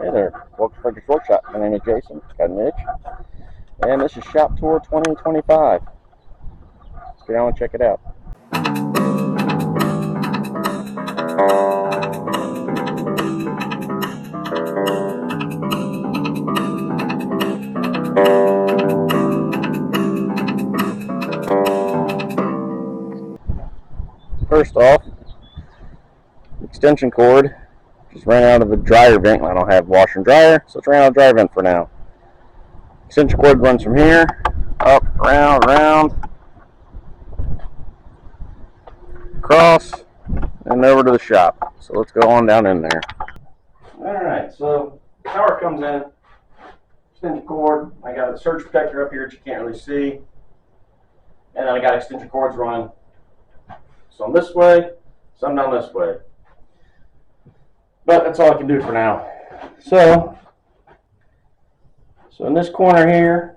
Hey there, welcome to Frederick's Workshop. My name is Jason, got an itch, and this is Shop Tour 2025. Let's get on and check it out. First off, extension cord just ran out of the dryer vent. I don't have washer and dryer, so it's ran out of dryer vent for now. Extension cord runs from here, up, around, across, and over to the shop. So let's go on down in there. Alright, so power comes in, extension cord. I got a surge protector up here that you can't really see. And then I got extension cords running some this way, some down this way. But that's all I can do for now. So in this corner here,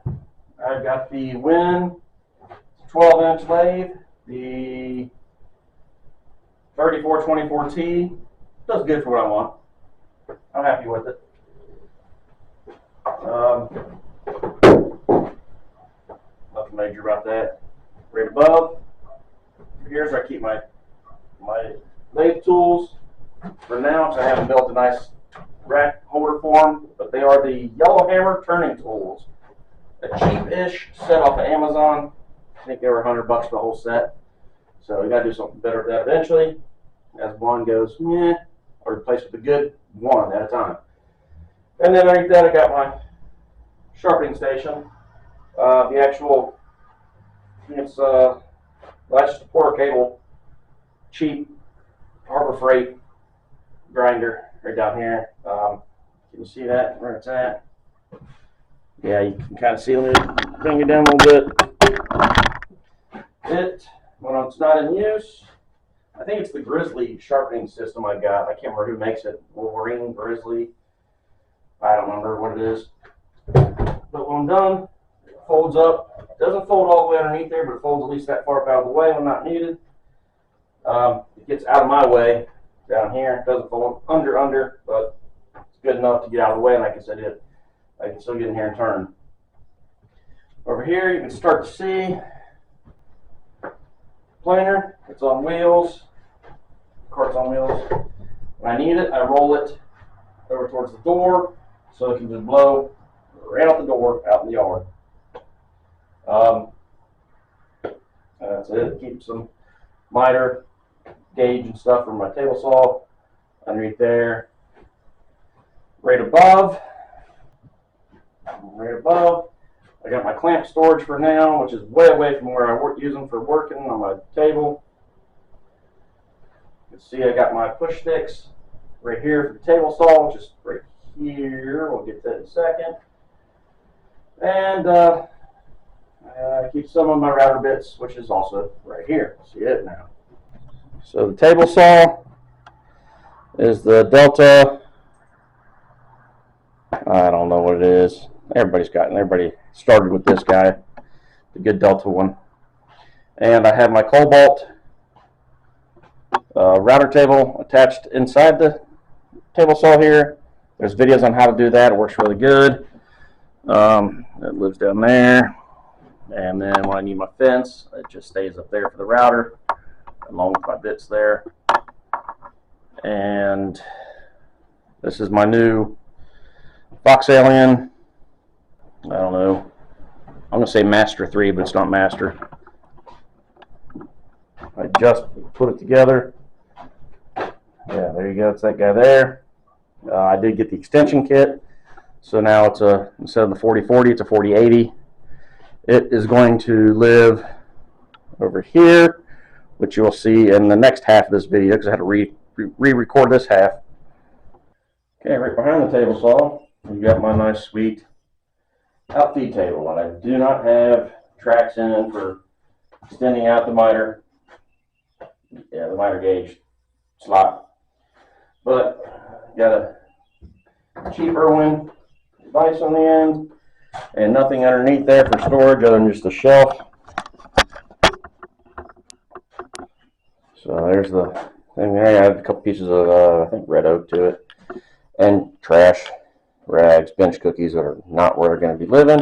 I've got the Win 12-inch lathe, the 3424T. Does good for what I want. I'm happy with it. Nothing major about that. Right above, here's where I keep my lathe tools. For now, because I haven't built a nice rack holder for them, but they are the Yellowhammer turning tools. A cheap-ish set off of Amazon. I think they were $100 for the whole set. So we got to do something better with that eventually. As one goes, meh, or replace with a good one at a time. And then underneath that, I got my sharpening station. The actual, it's that's just a Porter Cable, cheap Harbor Freight grinder right down here. Can you see that where it's at? Yeah, you can kind of see. Let me bring it down a little bit. When it's not in use, I think it's the Grizzly sharpening system I got. I can't remember who makes it. Wolverine, Grizzly. I don't remember what it is. But when I'm done, it folds up. It doesn't fold all the way underneath there, but it folds at least that far up out of the way when not needed. It gets out of my way down here. It doesn't fold under, but it's good enough to get out of the way, and like I said, I can still get in here and turn. Over here, you can start to see planer. It's on wheels. Cart's on wheels. When I need it, I roll it over towards the door so it can just blow right out the door, out in the yard. That's it. Keep some miter, gauge, and stuff from my table saw underneath there. Right above, I got my clamp storage for now, which is way away from where I use them for working on my table. You can see I got my push sticks right here for the table saw, which is right here. We'll get to that in a second. And I keep some of my router bits, which is also right here. See it now. So the table saw is the Delta. I don't know what it is. Everybody started with this guy, the good Delta one. And I have my Cobalt router table attached inside the table saw here. There's videos on how to do that. It works really good. It lives down there. And then when I need my fence, it just stays up there for the router, along with my bits there. And this is my new Fox Alien. I don't know. I'm going to say Master 3, but it's not Master. I just put it together. Yeah, there you go. It's that guy there. I did get the extension kit. So now it's instead of the 4040, it's a 4080. It is going to live over here, which you'll see in the next half of this video, because I had to re-record this half. Okay, right behind the table saw, you got my nice, sweet outfeed table. And I do not have tracks in for extending out the miter. Yeah, the miter gauge slot. But got a cheap Irwin device on the end, and nothing underneath there for storage other than just a shelf. So there's the thing there. I have a couple pieces of, I think, red oak to it, and trash. rags, bench cookies that are not where they're going to be living.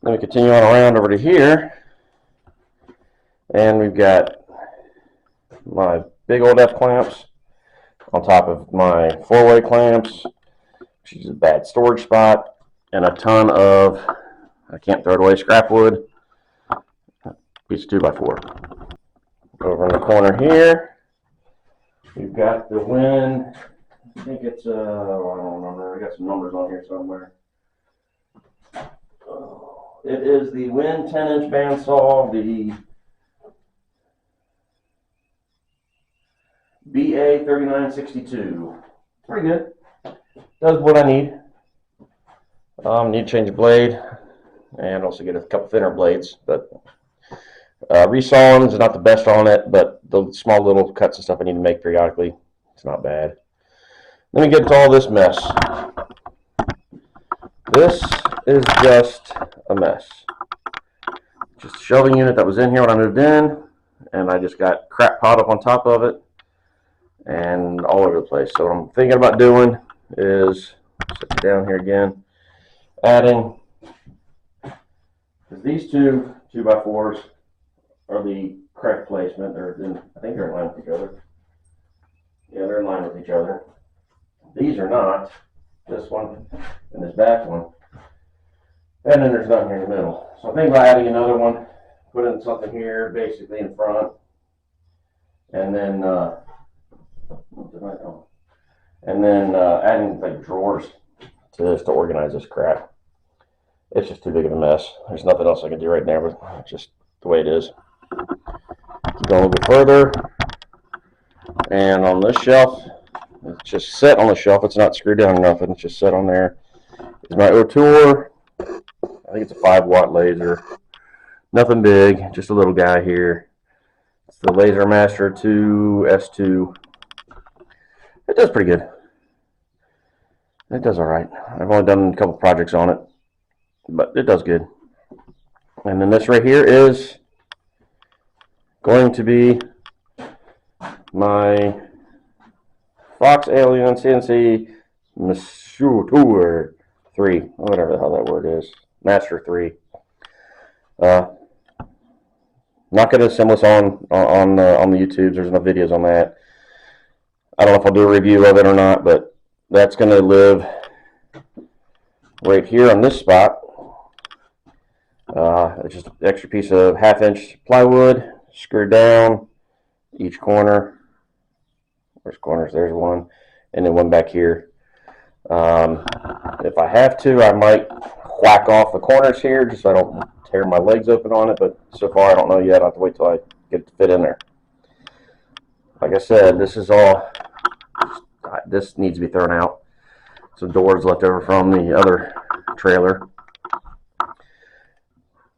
Then we continue on around over to here, and we've got my big old F clamps on top of my 4-way clamps, which is a bad storage spot, and a ton of, I can't throw it away, scrap wood, piece of 2x4. Over in the corner here, we've got the Win, I think it's, I don't remember, I got some numbers on here somewhere. It is the Win 10-inch bandsaw, the BA 3962. Pretty good. Does what I need. Need to change a blade and also get a couple thinner blades. But resawing is not the best on it, but the small little cuts and stuff I need to make periodically, it's not bad. Let me get to all this mess. This is just a mess. Just a shelving unit that was in here when I moved in, and I just got crap piled up on top of it and all over the place. So what I'm thinking about doing is, set it down here again, adding, because these two 2x4s are the correct placement. I think they're in line with each other. Yeah, they're in line with each other. These are not. This one and this back one. And then there's nothing here in the middle. So I'm thinking about adding another one, putting something here basically in front, and then adding like drawers to this to organize this crap. It's just too big of a mess. There's nothing else I can do right now, but it's just the way it is. Keep going a little bit further, and on this shelf, it's just set on the shelf. It's not screwed down or nothing. It's just set on there. It's my Otur. I think it's a 5-watt laser. Nothing big, just a little guy here. It's the Laser Master 2 S2. It does pretty good. It does all right. I've only done a couple projects on it, but it does good. And then this right here is going to be my Fox Alien CNC Master 3, whatever the hell that word is, Master 3. Not going to assemble this on the YouTubes. There's no videos on that. I don't know if I'll do a review of it or not, but that's going to live right here on this spot. It's just an extra piece of 1/2-inch plywood screwed down each corner. There's corners, there's one, and then one back here. If I have to, I might whack off the corners here just so I don't tear my legs open on it, but so far I don't know yet. I'll have to wait till I get it to fit in there. Like I said, this is all, this needs to be thrown out. Some doors left over from the other trailer.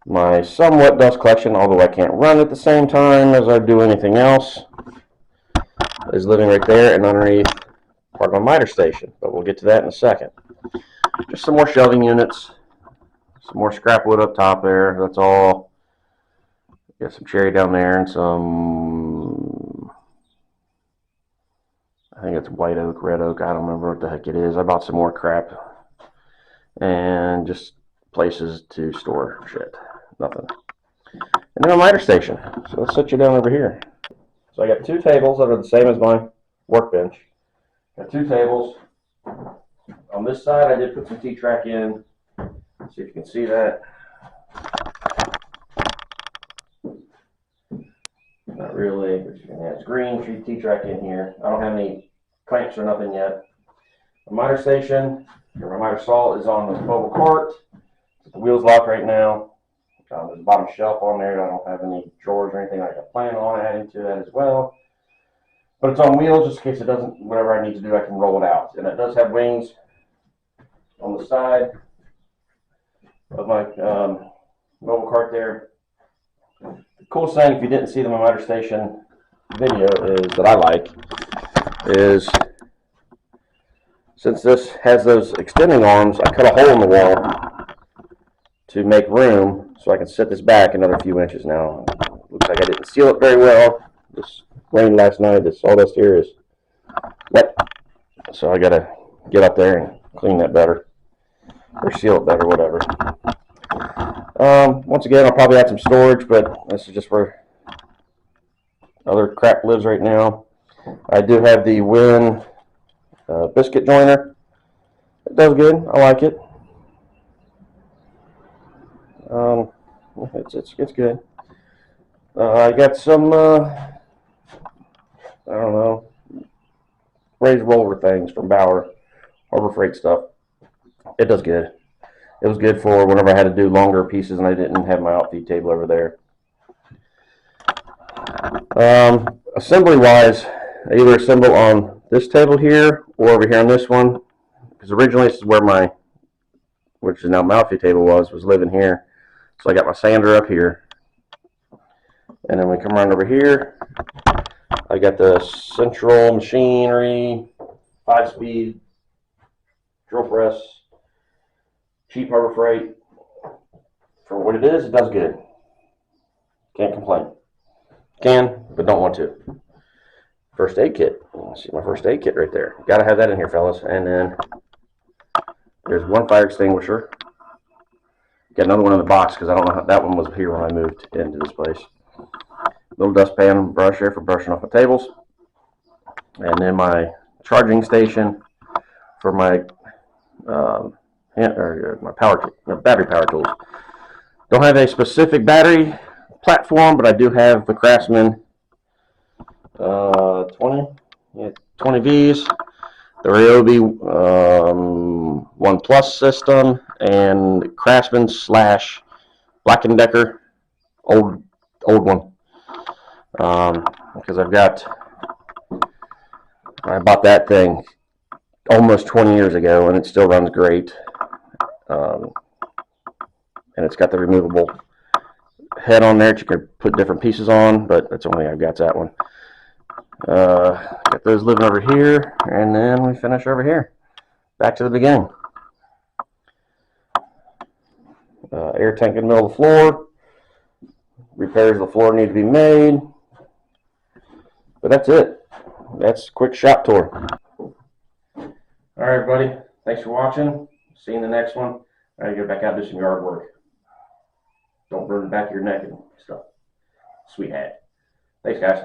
My somewhat dust collection, although I can't run at the same time as I do anything else, is living right there and underneath part of my miter station, but we'll get to that in a second. Just some more shelving units, some more scrap wood up top there. That's all. Got some cherry down there and some, I think it's white oak, red oak. I don't remember what the heck it is. I bought some more crap and just places to store shit. Nothing. And then a miter station. So let's set you down over here. So I got 2 tables that are the same as my workbench. Got 2 tables. On this side, I did put some T-track in. See if you can see that. Not really, but you can have it's green T-track in here. I don't have any clamps or nothing yet. The miter station, or my miter saw is on the mobile cart. The wheel's locked right now. There's a bottom shelf on there. I don't have any drawers or anything like I plan on adding to that as well. But it's on wheels just in case it doesn't, whatever I need to do, I can roll it out. And it does have wings on the side of my mobile cart there. The coolest thing, if you didn't see the miter station video, is that I like, is since this has those extending arms, I cut a hole in the wall to make room so I can set this back another few inches now. Looks like I didn't seal it very well. This rained last night. This sawdust here is wet, so I gotta get up there and clean that better or seal it better, whatever. Once again, I'll probably add some storage, but this is just where other crap lives right now. I do have the Win biscuit joiner. It does good. I like it. It's good. I got some I don't know, raised roller things from Bauer, Harbor Freight stuff. It does good. It was good for whenever I had to do longer pieces and I didn't have my outfeed table over there. Assembly wise, I either assemble on this table here or over here on this one, because originally this is where my, which is now my outfeed table was living here. So I got my sander up here, and then we come around over here. I got the Central Machinery 5-speed drill press, cheap Harbor Freight. For what it is, it does good. Can't complain. Can, but don't want to. First aid kit. See my first aid kit right there. Gotta have that in here, fellas. And then there's one fire extinguisher. Got another one in the box because I don't know how that one was here when I moved into this place. Little dustpan brush here for brushing off my tables. And then my charging station for my battery power tools. Don't have a specific battery platform, but I do have the Craftsman 20Vs, the Ryobi 1 Plus system, and Craftsman / Black & Decker old one, because I bought that thing almost 20 years ago and it still runs great, and it's got the removable head on there that you can put different pieces on, but that's the only thing I've got, that one. Got those living over here, and then we finish over here. Back to the beginning. Air tank in the middle of the floor. Repairs of the floor need to be made. But that's it. That's a quick shop tour. Alright, everybody. Thanks for watching. See you in the next one. I gotta get back out and do some yard work. Don't burn the back of your neck and stuff. Sweet hat. Thanks, guys.